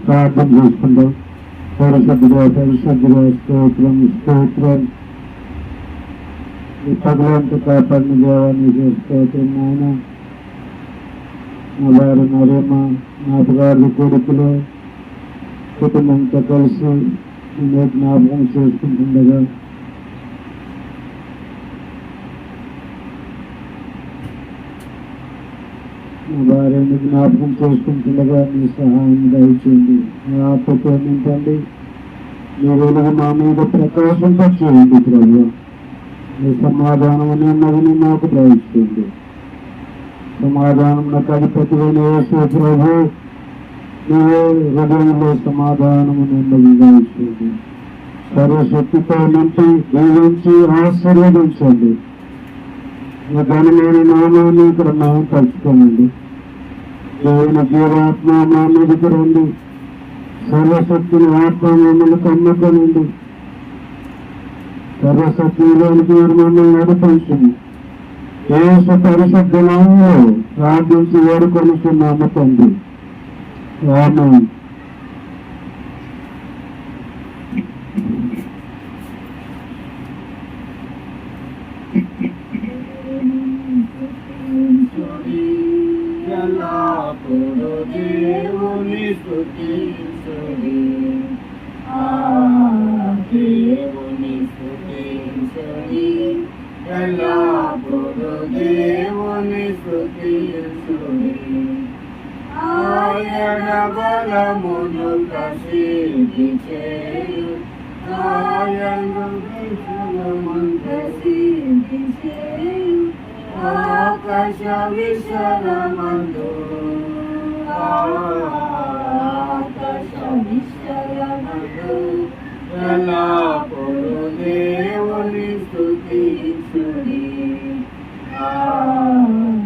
ప్రార్థన చేసుకుందాం. పరిశుద్ధుడా స్తోత్రం స్తోత్రం. ఈ పగలంతా కాపాడిన దేవానికి స్తోత్రం. నాయన నా వారు నరేమ నా గారి కొడుకులు కుటుంబంతో కలిసి నేను జ్ఞాపకం చేసుకుంటుండగా నా భార్యని జ్ఞాపకం చేసుకుంటుండగా మీ సహాయం దయచేయండి. మీ ఆత్మతో నింపండి. మీ వెలుగు మా మీద ప్రకాశంతో చేయండి ప్రభు. మీ సమాధానం అన్నది మాకు దయచేయండి. సమాధానం నాకు అధిపతివైన యేసు ప్రభు, నీవే హృదయంలో సమాధానము నెమ్మది దయచేయండి. సర్వశక్తితో నింపి దీవించి ఆశీర్వదించండి. మీ ఘనమైన నామాన్ని ఇక్కడ మేము తలుచుకోనండి. దేవుని జీవాత్మ మా మీదకి రండి. సర్వశక్తిని ఆత్మ మమ్మల్ని కమ్ముకోనండి. సర్వశక్తిలోనికి మమ్మల్ని నడిపించింది. యేసు పరిశుద్ధ నామములో ప్రార్థించి వేడుకొనుచున్నాము తండ్రి. ఆమేన్. దేవుని స్తుతించుడి, దేవుని స్తుతించుడి, ఎల్లప్పుడూ దేవుని స్తుతించుడి. ఆయన బలమును ప్రసిద్ధి చేయు, ఆయన ప్రసిద్ధి చేయు. ఆకాశ విశాలమందు, ఆకాశ విశాలమందు ఎల్లప్పుడూ దేవుని స్తుతించుడి,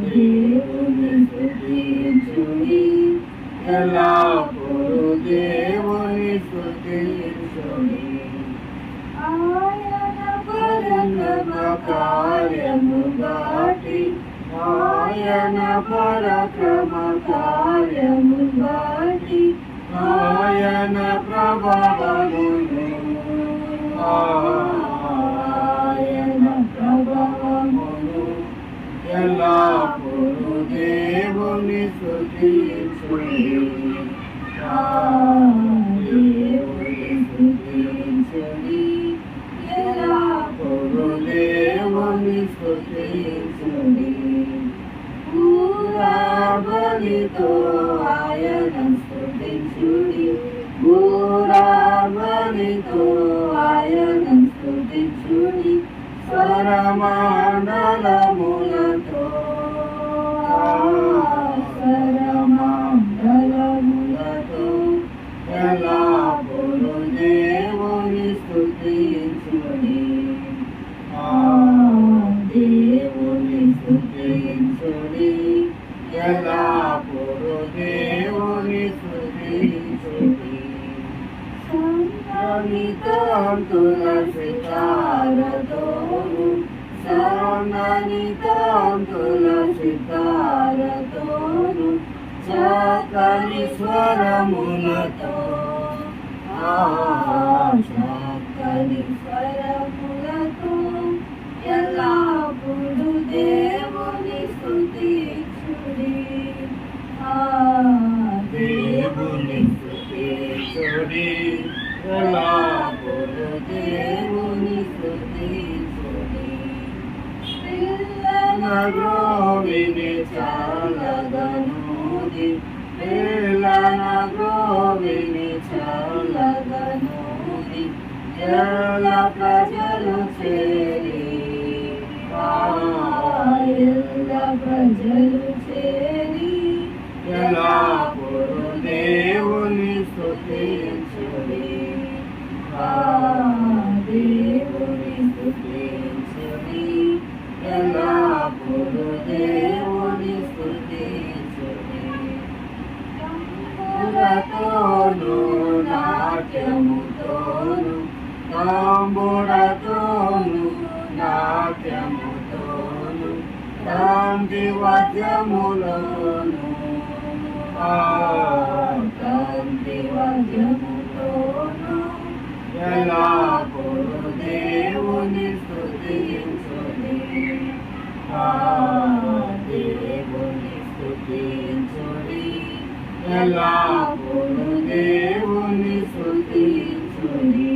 దేవుని స్తుతించుడి, ఎల్లప్పుడూ దేవుని స్తుతించుడి. ఆయన పరక్రమ కార్యము బాటి, ఆయన పరక్రమ కార్యము బాటి, ఆయన ప్రభావమును, ఆయన ప్రభావమును ఎల్లప్పుడూ దేవుని స్తుతించుడి, దేవుని స్తుతించుడి, ఎల్లప్పుడూ దేవుని స్తుతించుడి. బలితో ఆయన స్తుతించుడి, బలితో ఆయన స్తుతించుడి. స్వరమండలములతో, స్వరమండలములతో ఎల్లప్పుడూ దేవుని స్తుతించుడి, దేవుని స్తుతించుడి, ఎల్లప్పుడూ దేవుని స్తుతించుడి. సన్ననితాంతుల సితారతోను, సన్ననితాంతుల సితారతోను, చక్కని స్వరములతో, చక్కని స్వరములతో ఎల్లప్పుడూ దేవుని స్తుతించుడి, దేవుని స్తుతించుడి, ఎల్లప్పుడూ దేవుని స్తుతించుడి. పిల్లల గ్రోవిని చల్లగనూది, పిల్లల గ్రోవిని చల్లగనూది, ఎల్ల ప్రజలు చేరి, ఎల్ల ప్రజలు చేరి ఎల్లప్పుడూ దేవుని స్తుతించుడి, దేవుని స్తుతించుడి, ఎల్లప్పుడూ దేవుని స్తుతించుడి. తంబురతోను నాట్యముతోను, తంబురతోను నాట్యముతోను, తంతి వాద్యములోను, తంతి స్తుతి వాద్యముతోను ఎల్లప్పుడూ దేవుని స్తుతించుడి. దేవుని స్తుతించుడి, ఎల్లప్పుడూ దేవుని స్తుతించుడి.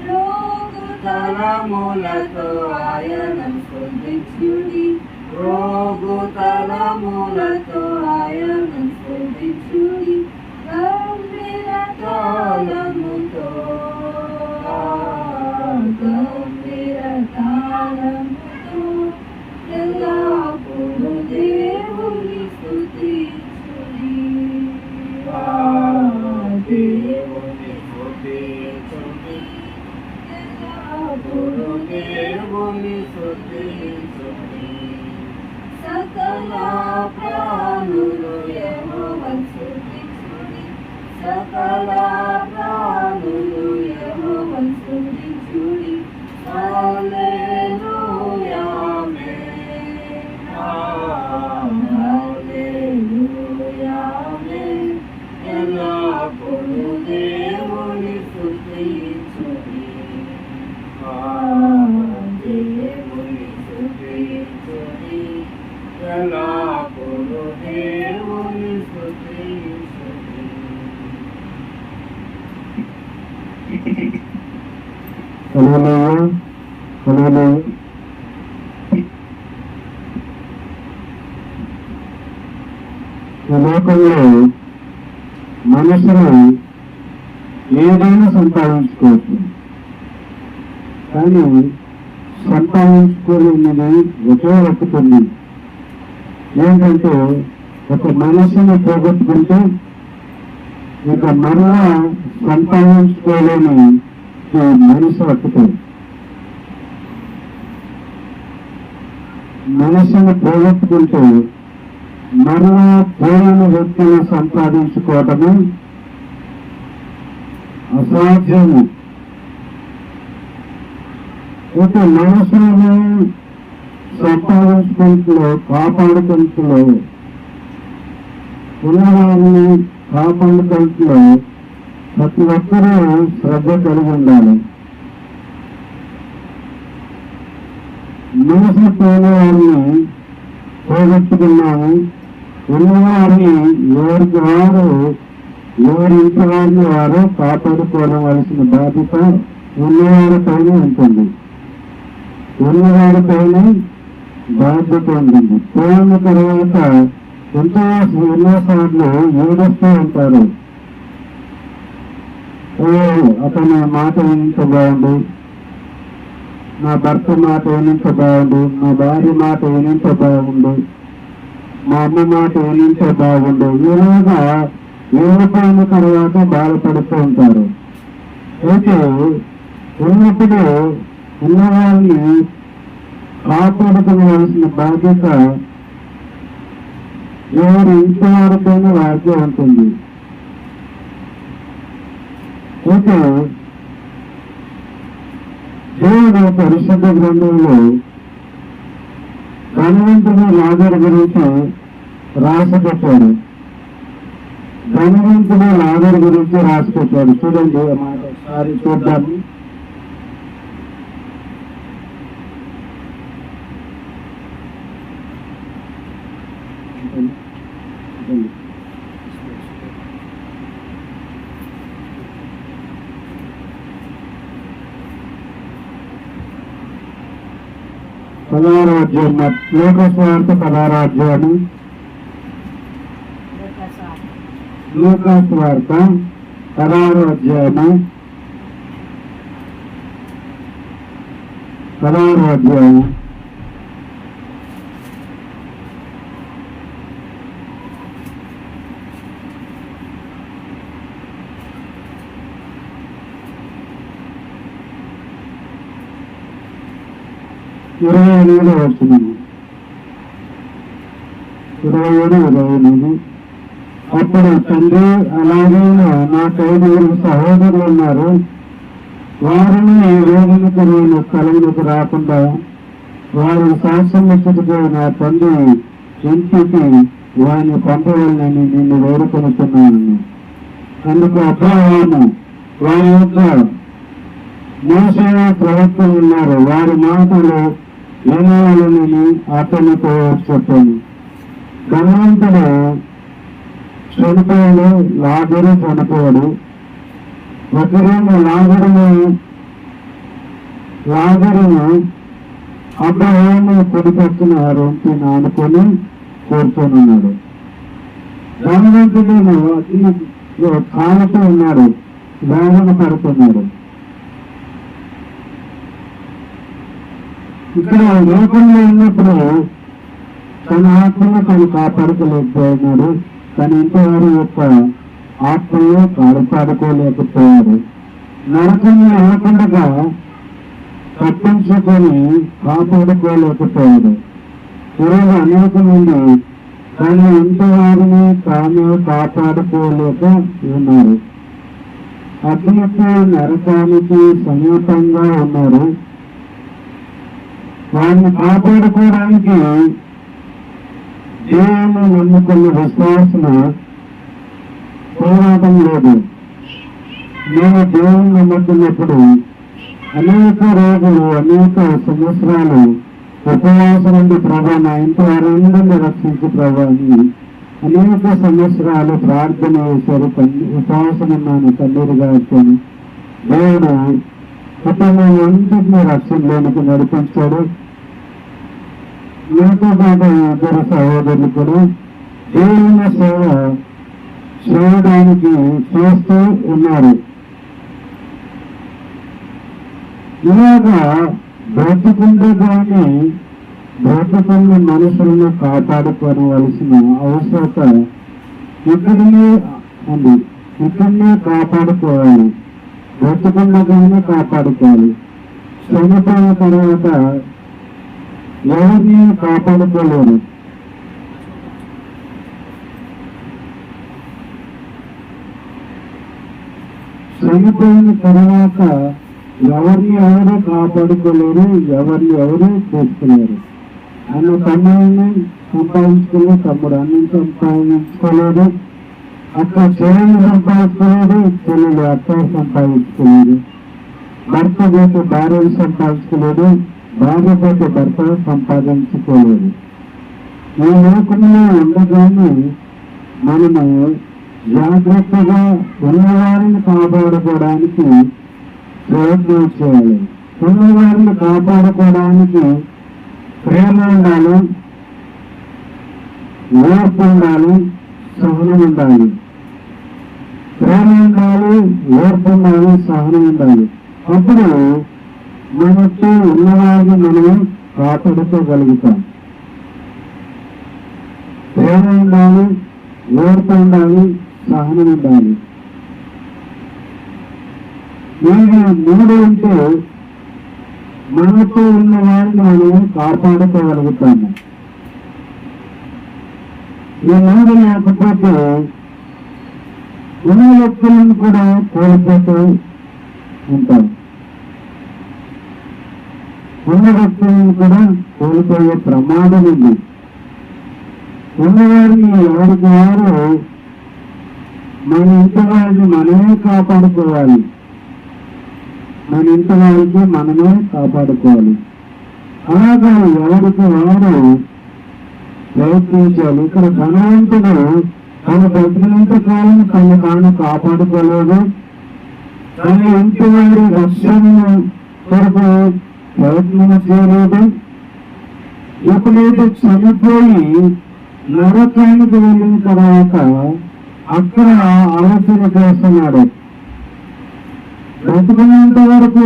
రోగు తలములతో ఆయనను స్తుతించుడి, రోగు తలములతో ఆయనను స్తుతించుడి. గంభీర తాళముతో గంభీర తాళముతో ఎల్లప్పుడూ దేవుని స్తుతించుడి. దేవుని స్తుతించుడి, ఎల్లప్పుడూ దేవుని స్తుతించుడి. సకల ప్రాణులు యెహోవాను స్తుతించుడి, సకల ప్రాణులు యెహోవాను స్తుతించుడి. హల్లెలూయా ఆమేన్, హల్లెలూయా ఆమేన్. ఎల్లప్పుడూ దేవుని స్తుతించుడి, దేవుని స్తుతించుడి, ఎల్లప్పుడూ దేవుని స్తుతించుడి. హల్లెలూయా, హల్లెలూయా. ఈ లోకంలో మనుషులు ఏదైనా సంపాదించుకోవచ్చు, కానీ సంపాదించుకోలేనిది ఒకే ఒకటి ఉంది. ఏంటంటే ఒక మనిషిని పోగొట్టుకుంటే ఇక మరలా సంపాదించుకోలేని ఈ మనిషి ఒకటి. మనిషిని పోగొట్టుకుంటే మరలా పోయిన వ్యక్తిని సంపాదించుకోవటము అసాధ్యము. ఒక మనుషులను సంపాదించుకుంటూ కాపాడుకుంటూ ఉన్నవారిని కాపాడుకుంటూ ప్రతి ఒక్కరూ శ్రద్ధ కలిగి ఉండాలి. మనసు పోయిన వారిని పోగొట్టుకున్నాము, ఉన్నవారిని ఎవరికి వారు ఎవరింటి వారిని వారు కాపాడుకోవలసిన బాధ్యత ఉన్నవారిపైనే ఉంటుంది, ఉన్నవారిపైనే బాధ్యత ఉంటుంది. పోయిన తర్వాత ఎన్నోసార్లు ఏడుస్తూ ఉంటారు, అతని మాట ఎంత బాగుండు, నా భర్త మాట ఎంత బాగుండు, నా భార్య మాట ఎంత బాగుండు, మా అమ్మ మాట ఎంత బాగుండు, ఇలాగా వెళ్ళిపోయిన తర్వాత బాధపడుతూ ఉంటారు. అయితే ఉన్నప్పుడు ఉన్నవాళ్ళని కాపాడుకోవాల్సిన బాధ్యత ఎవరు ఇంటి వారిపైన వారికే ఉంటుంది. అయితే దేవుడు పరిశుద్ధ గ్రంథంలో ధనవంతుడు లాజరు గురించి రాసిపెట్టాడు. ధనవంతుడు లాజరు గురించి రాసిపెట్టాడు. చూడండి ఆ మాట ఒకసారి చూద్దాము. పదారాజ్యాన్ని లోకస్వార్థ పదారాజ్యాన్ని లోకస్వార్థ పదారాజ్యాన్ని 16వ అధ్యాయం 28వ వచనం 27 అప్పుడు తండ్రి, అలాగే నా 5 సహోదరులు ఉన్నారు, వారిని ఈ రోజులకు నేను స్థలములకు రాకుండా వారు సాక్ష్యం ఇచ్చుటకు నా తండ్రి ఇంటికి వారిని పంపవాలని నిన్ను వేడుకొనుతున్నాను. అందుకు అబ్రహాము వారి యొక్క మోసే ప్రవక్తలు ఉన్నారు, వారి మాటలు వినాలని అతనితో చెప్పాను. ధనవంతుడు చనిపోయాడు, లాజరు చనిపోయాడు. ఒకరేమో లాజరును అబ్రహాము కుడిపక్కన రొంపిన ఆనుకొని కూర్చొని ఉన్నాడు. ధనవంతుడేమో అతని కాలుతో ఉన్నాడు, వేదన పడుతున్నాడు. ఇక్కడ లోకంలో ఉన్నప్పుడు తన ఆత్మను తను కాపాడుకోలేకపోయినాడు, తన ఇంటి వారి యొక్క ఆత్మను కాపాడుకోలేకపోయాడు. నరకంలో లేకుండా తప్పించుకొని కాపాడుకోలేకపోయాడు. ఈరోజు అనేక మంది తన ఇంటి వారిని తాను కాపాడుకోలేక ఉన్నారు, అగ్నికి నరకానికి సమీపంగా ఉన్నారు. వారిని కాపాడుకోవడానికి దేవుని నమ్ముకున్న విశ్వాసన పోరాటం లేదు. నేను దేవుని నమ్ముకున్నప్పుడు అనేక రోజులు, అనేక సంవత్సరాలు ఉపవాసం నుండి ప్రభా నా ఇంటి వారందరినీ రక్షించు ప్రభా అని అనేక సంవత్సరాలు ప్రార్థన చేశారు. ఉపవాసం ఉన్నాను, కన్నీరుగా వచ్చాను. దేవుడు కుటుంబం అంతటినీ రక్షణలోనికి నడిపించాడు. నాతో పాటు ఇద్దరు సహోదరులు కూడా దేవుని సేవ చేయడానికి చేస్తూ ఉన్నారు. ఇలాగా బ్రతుకుంటే కానీ బ్రతుకున్న మనుషులను కాపాడుకోవలసిన అవసరత ఇక్కడనే ఉంది. ఇక్కడనే కాపాడుకోవాలి, బ్రతుకుండగానే కాపాడుకోవాలి. చనిపోయిన తర్వాత ఎవరిని కాపాడుకోలేరు. చనిపోయిన తర్వాత ఎవరిని ఎవరు కాపాడుకోలేరు, ఎవరిని ఎవరు చూసుకోలేరు. అన్న తమ్ముడిని సంపాదించుకోలేదు, తమ్ముడు అన్నం సంపాదించుకోలేదు, అక్క చెల్లెలు సంపాదించుకోలేదు, చెల్లెలు అక్క సంపాదించుకోలేదు, భర్త పోతే భార్యను సంపాదించుకోలేదు, భార్య పోతే భర్త సంపాదించుకోలేదు. ఈ లోకంలో ఉండగానే మనము జాగ్రత్తగా ఉన్నవారిని కాపాడుకోవడానికి ప్రయత్నం చేయాలి. ఉన్నవారిని కాపాడుకోవడానికి ప్రేమ ఉండాలి, ఓర్పు ఉండాలి, సహనం ఉండాలి. ప్రేమ ఉండాలి, ఓర్పు ఉండాలి, సహనం ఉండాలి. అప్పుడు మనతో ఉన్నవారిని మనం కాపాడుకోగలుగుతాం. ప్రేమ ఉండాలి, ఓర్పు ఉండాలి, సహనం ఉండాలి. ఇవి మూడు ఉంటే మనతో ఉన్న వారిని మనం కాపాడుకోగలుగుతాము. ఈ మూడు లేకపోతే ఉన్న వ్యక్తులను కూడా కోల్పోతూ ఉంటాం. ఉన్న వ్యక్తులను కూడా కోల్పోయే ప్రమాదం ఉంది. ఉన్నవారిని ఎవరికి వారు మన ఇంటి వారిని మనమే కాపాడుకోవాలి, మన ఇంటి వారికి మనమే కాపాడుకోవాలి. అలాగా ఎవరికి వారు ప్రయత్నించాలి. ఇక్కడ ధనవంతుడు తన బతికినంత కాలం తను తాను కాపాడుకోలేదు, తన ఇంటి వారి రక్షణ కొరకు ప్రయత్నం చేయలేదు. ఎప్పుడైతే చనిపోయి నరకానికి వెళ్ళిన తర్వాత అక్కడ ఆలోచన చేస్తున్నాడు. బ్రతుకున్నంత వరకు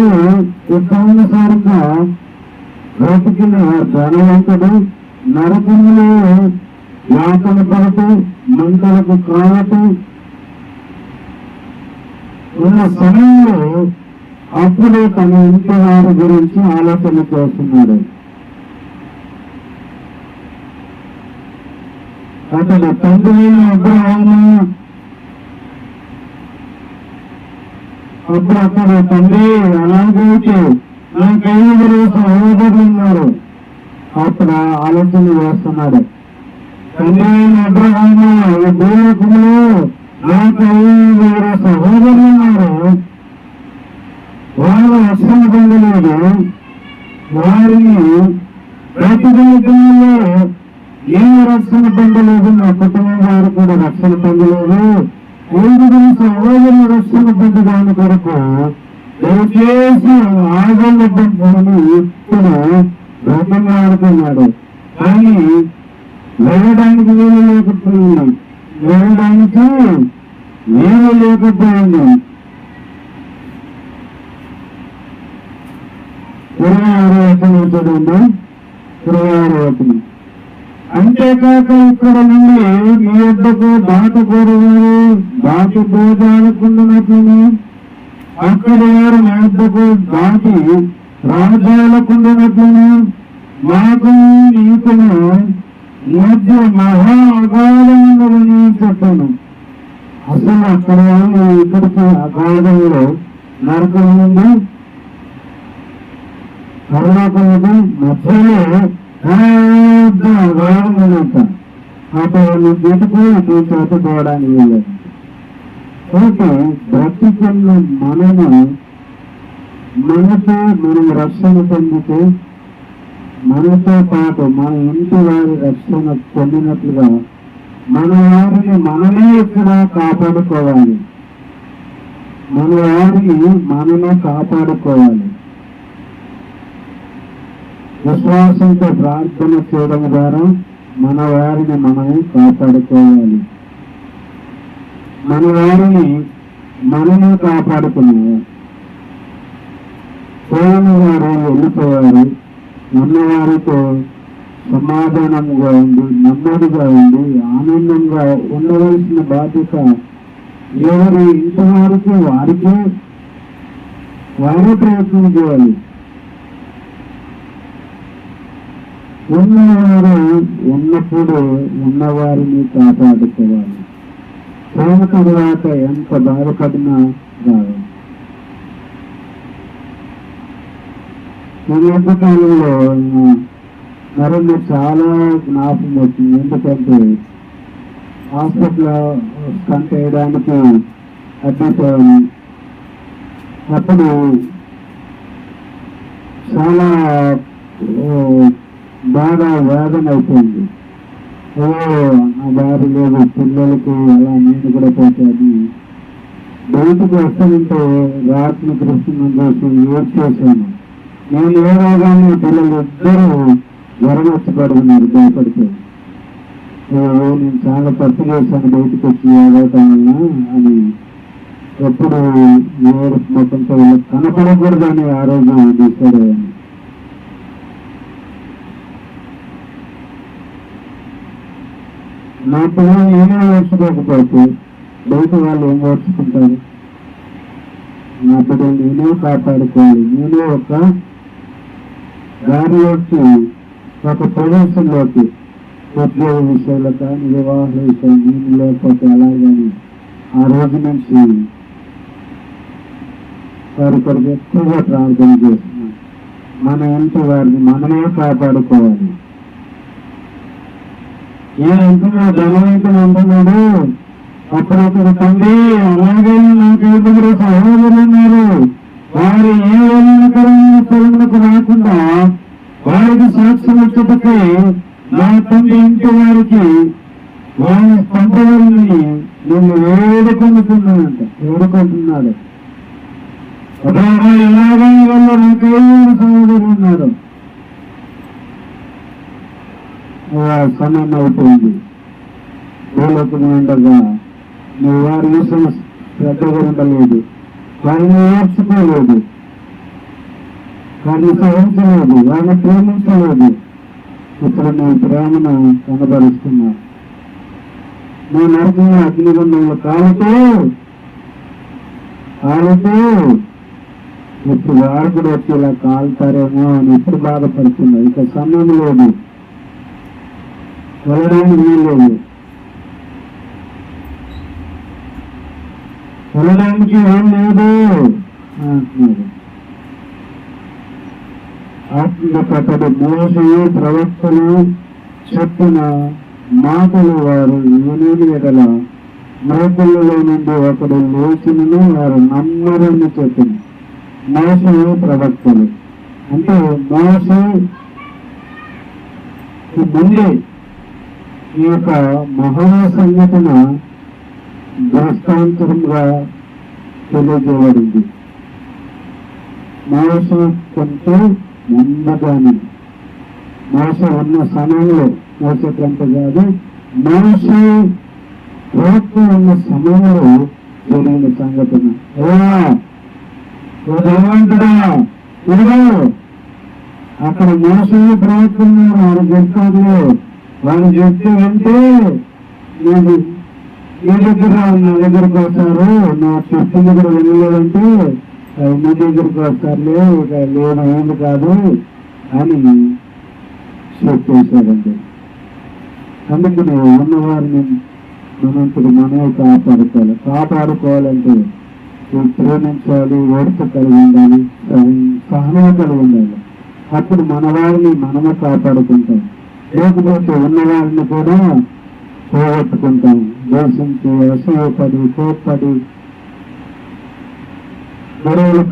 ఇష్టానుసారంగా బ్రతికిన ధనవంతుడు నరకంలో యాతన పడుతూ మంటలకు కాలుతూ ఉన్న సమయంలో అప్పుడే తన ఇంటి వారి గురించి ఆలోచన చేస్తున్నాడు. అతడు తండ్రి అబ్రహాము అప్పుడు అతడు తండ్రి అలాగే నాకు 5 సహోదరులు ఉన్నారు. అప్పుడు ఆలోచన చేస్తున్నాడు. తండ్రి అబ్రహాము ఈ భూలోకంలో నాకు 5 సహోదరులు ఉన్నారు. వారు రక్షణ పొందలేదు. వారిని ప్రతిదినంలో నేను రక్షణ పొందలేదు, నా కుటుంబం వారు కూడా రక్షణ పొందలేదు. 5 సహోదరులు రక్షణ పొందడానికి కొరకు దయచేసి ఆగొల్లని ఇప్పుడు బ్రతమాడుతున్నాడు. కానీ వెళ్ళడానికి వీలు లేకపోయింది. వెళ్ళడానికి వీలు లేకపోయింది. 26వ వచనం చూడండి. 26వ వచనం. అంతేకాక ఇక్కడ నుండి మీ వద్దకు దాటి భోజాలకుండినట్లును అక్కడి వారు మా వద్దకు దాటి రాజాలకుండినట్లును మాకు నీకును మధ్య మహా అగాధముందని చెప్పాను. అసలు అక్కడ వాళ్ళు ఇక్కడికి అగాధంలో నరకం ఉంది, పరలోకముందు మధ్యలో అగాధమునంత అతను దిటుకు ఇటు చేతుకోవడానికి వెళ్ళాడు. కాబట్టి బ్రతికున్న మనతో మనం రక్షణ పొందితే మనతో పాటు మన ఇంటి వారి రక్షణ పొందినట్లుగా మన వారిని మనమే ఇక్కడ కాపాడుకోవాలి. మన వారిని మనమే కాపాడుకోవాలి. విశ్వాసంతో ప్రార్థన చేయడం ద్వారా మన వారిని మనమే కాపాడుకోవాలి. మన వారిని మనమే కాపాడుకునేవారు. పోయిన వారు వెళ్ళిపోయారు. ఉన్నవారితో సమాధానంగా ఉండి, నెమ్మదిగా ఉండి, ఆనందంగా ఉండవలసిన బాధ్యత ఎవరి ఇంటి వారికే వారే ప్రయత్నం చేయాలి. ఉన్నవారు ఉన్నప్పుడు ఉన్నవారిని కాపాడుకోవాలి. ప్రేమ తర్వాత ఎంత బాధపడినా రాదు. ఈ మధ్యకాలంలో నరేంద్ర చాలా జ్ఞాపకం వచ్చింది. ఎందుకంటే హాస్పిటల్ స్కంట్ వేయడానికి అడ్మిట్ అయ్యాను. అప్పుడు చాలా బాగా వేదన అయిపోయింది. నా భార్య లేదు, పిల్లలకి అలా నేను కూడా పోతాను. బయటకు వస్తానంటే రాత్రి కృష్ణ చూసి ఏడ్చేసాను. నేను ఏడాగానే పిల్లలు ఇద్దరు జ్వరం వచ్చి పడుతున్నారు భయపడితే. నేను చాలా తప్పు చేశాను బయటకు వచ్చి ఏడవటం వల్ల అని ఎప్పుడు ఏడు మొత్తంతో కనపడకూడదని ఆ రోజు డిసైడ్ అయ్యాను. నా పిల్లలు నేనే ఓర్చుకోకపోతే బయట వాళ్ళు ఏం ఓర్చుకుంటారు? నా పిల్లలు నేనే కాపాడుకోవాలి. నేనే ఒక దారిలోకి, ఒక ప్రదేశంలోకి, ఉద్యోగ విషయాలు కానీ వివాహ విషయాలు నేను లేకపోతే అలాగని ఆ రోజు నుంచి వారి కొరకు ఎక్కువగా ప్రార్థన చేస్తున్నాను. మన ఇంటి వారిని మనమే కాపాడుకోవాలి. ఏ ఇంట్లో ధనవంతులు ఉంటున్నాడు, అప్పుడప్పుడు తండ్రి అలాగే నాకు 5 సహోదరులు ఉన్నారు. వారు ఏ స్థలంలోకి రాకుండా వారికి సాక్ష్యం వచ్చేటప్పై నా తండ్రి ఇంటి వారికి వారి పంటలని నేను వేడుకుంటున్నాడు. ఇలాగే వల్ల నాకు 7 సహోదరులు ఉన్నారు. సమయం అయిపోయింది. భూలోకం ఉండగా నువ్వు వారి విషయం శ్రద్ధగా ఉండలేదు, వారిని నేర్చుకోలేదు, వారిని సహించలేదు, వారిని ప్రేమించలేదు. ఇప్పుడు నీ ప్రేమను కనబరుస్తున్నావు. నీ నరకంలో అగ్నిగుండంలో కాలుతూ ఇప్పుడు వారు కూడా వచ్చి ఇలా కాలుతారేమో అని ఇప్పుడు బాధపడుతున్నావు. ఇక సమయం లేదు, వెళ్ళడానికి వీల్లేదు. వెళ్ళడానికి ఏం లేదు అంటున్నాడు. ఆత్మకథడు మోసే ప్రవక్తలు చెప్పిన మాటలు వారు వినేది ఎడల మృతులలో నుండి ఒకడు లేచినను వారు నమ్మరని చెప్పింది. మోసే ప్రవక్తలు అంటే మోసే ముందే ఈ యొక్క మహా సంఘటన దృష్టాంతరంగా తెలియజేయబడింది. మోసే కంటే ముందుగానే మోసే ఉన్న సమయంలో మోసే కంట కాదు మోసే ప్రవక్త ఉన్న సమయంలో జరిగిన సంఘటన. దేవంతుడా ఇదిగో అక్కడ మోసే ప్రవక్తలు వారు చెప్తారులే, వారు చెప్తే వెంటే నేను నీ దగ్గర నా దగ్గరకు వస్తారు, నువ్వు చెప్పింది కూడా వెళ్ళలేదంటే నీ దగ్గరకు వస్తారులే, ఇక లేదు ఏమి కాదు అని చెప్పేశాడండి. అందుకని ఉన్నవారిని మనంతటి మనమే కాపాడుకోవాలంటే ప్రేమించాలి, ఓర్పు కలిగి ఉండాలి, సహనం కలిగి ఉండాలి. అప్పుడు మన వారిని మనమే కాపాడుకుంటాం. లేకపోతే ఉన్నవారిని కూడా పోగొట్టుకుంటాం. దేశంకి అసూయపడి కోప్పడి గొడవలు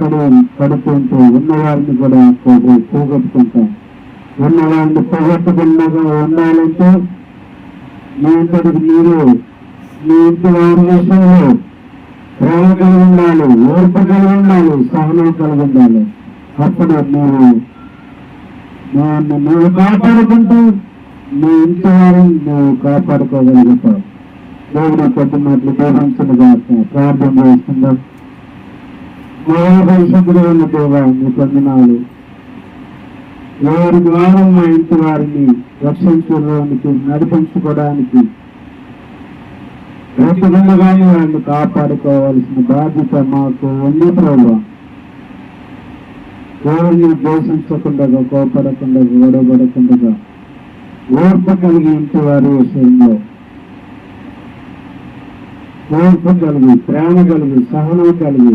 పడుతుంటూ ఉన్నవారిని కూడా పోగొట్టుకుంటాం. ఉన్నవారిని పోగొట్టకుండా ఉండాలంటే మీ ఇంటికి మీరు మీ ఇంటి వారి విషయంలో ప్రేమ కలిగి ఉండాలి, ఓర్పు కలిగి ఉండాలి, సహనం కలిగి ఉండాలి. అప్పుడు నువ్వు కాపాడుకుంటూ మీ ఇంటి వారిని నువ్వు కాపాడుకోగలుగుతావు. దేవుడు కొద్దిన్నట్లు దేవించగా ప్రార్థన చేస్తున్నాం. మహాపరిశుద్ధుడు ఉన్న దేవా నీ వందనాలు. ఎవరి ద్వారా మా ఇంటి వారిని రక్షించడానికి నడిపించుకోవడానికి ప్రతిబంధగానే వారిని కాపాడుకోవాల్సిన బాధ్యత మాకు ఉంది ప్రభావ. ఎవరిని ద్వేషించకుండా, కోపడకుండా, గొడవపడకుండా ఓర్పు కలిగి ఇంటి వారి విషయంలో ఓర్పు కలిగి, ప్రేమ కలిగి, సహనం కలిగి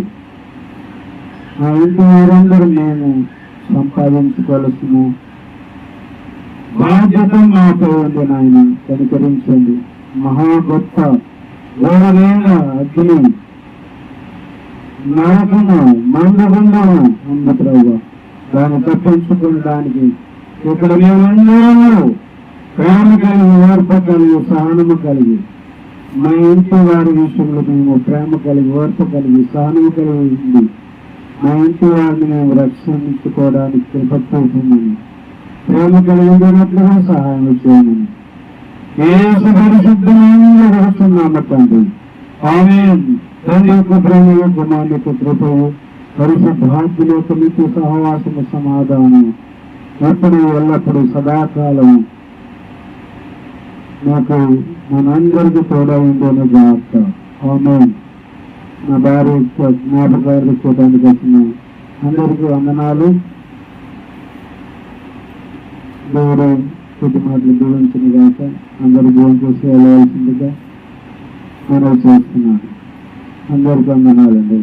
ఆ ఇంటి వారందరూ మేము సంపాదించుకోవాల్సిన బాధ్యత మాపై ఉంది. నాయన కనికరించండి. మహా గొప్ప ఘోరమైన అగ్ని, నరకము, మందగుండము ఉంది ప్రభు. దాన్ని తప్పించుకోవడానికి ఇక్కడ మేమందరము ప్రేమ కలిగి, ఓర్పు కలిగి, సహనము కలిగి మా ఇంటి వారి విషయంలో మేము ప్రేమ కలిగి, ఓర్పు కలిగి, సహనము కలిగి ఉంది మా ఇంటి వారిని మేము రక్షించుకోవడానికి కృపచేయమని, ప్రేమ కలిగినట్లుగా సహాయం చేయమని యేసు పరిశుద్ధమైన వస్తున్నాము తండ్రి. ఆమేన్. తండ్రి యొక్క ప్రేమయు, కుమారుని యొక్క కృపయు, పరిశుద్ధాత్మ యొక్క నిత్య సహవాసము, సమాధానం ఎప్పుడు ఎల్లప్పుడు సదాకాలం నాకు మనందరికీ తోడా ఉండేను గాక. ఆమేన్. నా భార్య జ్ఞాపకాలు చూడడానికి వచ్చిన అందరికీ వందనాలు. దేవుడు కొద్ది మాటలు దీవించిన గాక. అందరూ భోజనం చేసి వెళ్ళవలసిందిగా మనవి చేస్తున్నాను. అందరికీ వందనాలండి.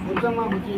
కూర్చోమ్మా బుజ్జి.